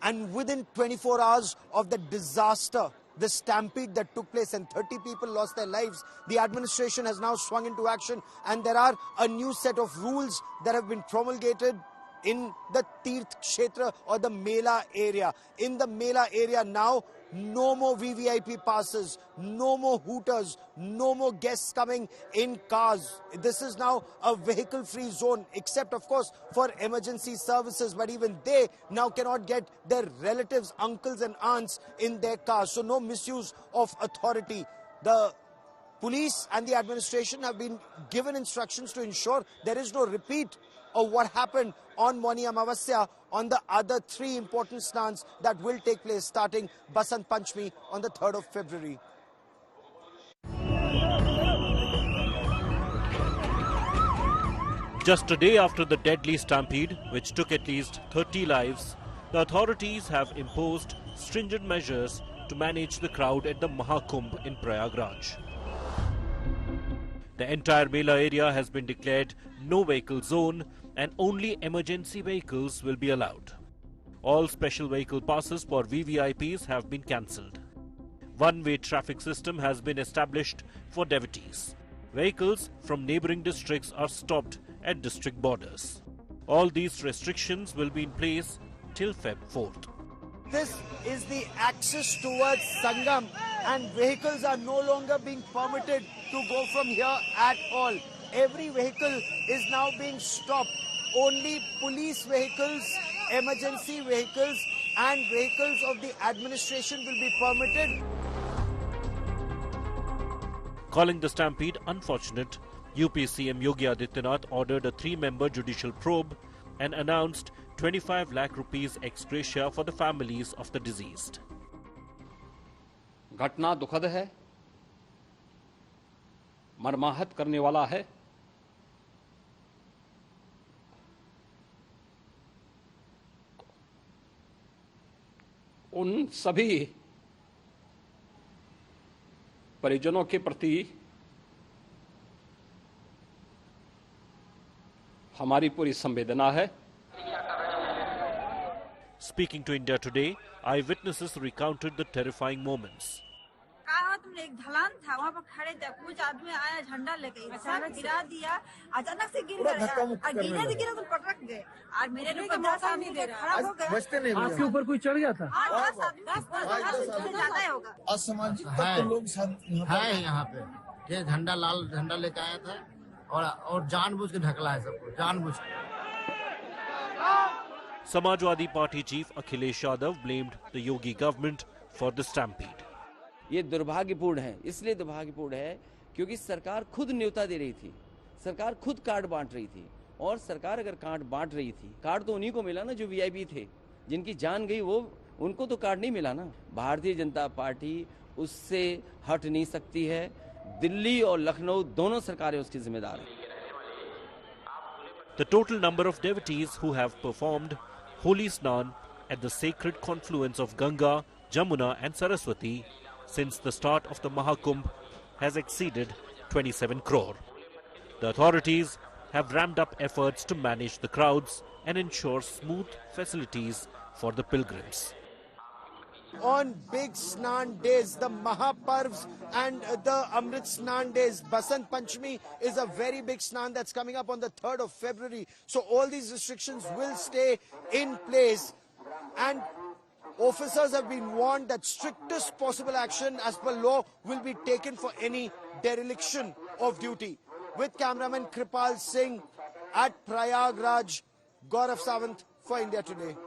And within 24 hours of the disaster, the stampede that took place and 30 people lost their lives, the administration has now swung into action, and there are a new set of rules that have been promulgated in the Tirth Kshetra or the Mela area. In the Mela area now, no more VVIP passes, no more hooters, no more guests coming in cars. This is now a vehicle-free zone, except of course for emergency services, but even they now cannot get their relatives, uncles and aunts in their cars. So no misuse of authority. The police and the administration have been given instructions to ensure there is no repeat of what happened on Mauni Amavasya on the other 3 important snans that will take place starting Basant Panchami on the 3rd of February. Just a day after the deadly stampede, which took at least 30 lives, the authorities have imposed stringent measures to manage the crowd at the Mahakumbh in Prayagraj. The entire Mela area has been declared no vehicle zone and only emergency vehicles will be allowed. All special vehicle passes for VVIPs have been cancelled. One-way traffic system has been established for devotees. Vehicles from neighbouring districts are stopped at district borders. All these restrictions will be in place till Feb 4th. This is the access towards Sangam, and vehicles are no longer being permitted to go from here at all. Every vehicle is now being stopped. Only police vehicles, emergency vehicles and vehicles of the administration will be permitted. Calling the stampede unfortunate, UP CM Yogi Adityanath ordered a 3-member judicial probe and announced 25 lakh rupees ex gratia for the families of the deceased. घटना दुखद है, मर्माहत करने वाला है। उन सभी परिजनों के प्रति हमारी पूरी संवेदना है। Speaking to India Today, eyewitnesses recounted the terrifying moments. तुमने एक ढलान था, वहाँ पर खड़े थे, कुछ आदमी आया झंडा लेके सारा गिरा दिया, अचानक से गिर गया और गिरा तो पटक गए और मेरे ऊपर 10 आदमी खड़ा हो गया। आपके ऊपर कोई चढ़ गया था? 10 आदमी ज्यादा ही होगा। असामाजिक तत्व लोग है यहाँ पे, ये झंडा लाल झंडा लेके आया था और जानबूझ के ढकला है सबको, जानबूझ के। Samajwadi Party chief Akhilesh Yadav blamed the Yogi government for the stampede. ये दुर्भाग्यपूर्ण है, इसलिए दुर्भाग्यपूर्ण है क्योंकि सरकार खुद न्योता दे रही थी, सरकार खुद कार्ड बांट रही थी, और सरकार अगर कार्ड बांट रही थी, कार्ड तो उन्हीं को मिला ना जो वीआईपी थे, जिनकी जान गई वो उनको तो कार्ड नहीं मिला ना। भारतीय जनता पार्टी उससे हट नहीं सकती है, दिल्ली और लखनऊ दोनों सरकारें उसकी जिम्मेदार हैं। The total number of devotees who have performed Holy Snan at the sacred confluence of Ganga, Jamuna and Saraswati since the start of the Mahakumbh has exceeded 27 crore. The authorities have ramped up efforts to manage the crowds and ensure smooth facilities for the pilgrims. On big Snan days, the Mahaparvs and the Amrit Snan days, Basant Panchami is a very big Snan that's coming up on the 3rd of February. So all these restrictions will stay in place, and officers have been warned that strictest possible action as per law will be taken for any dereliction of duty. With cameraman Kripal Singh at Prayagraj, Gaurav Sawant for India Today.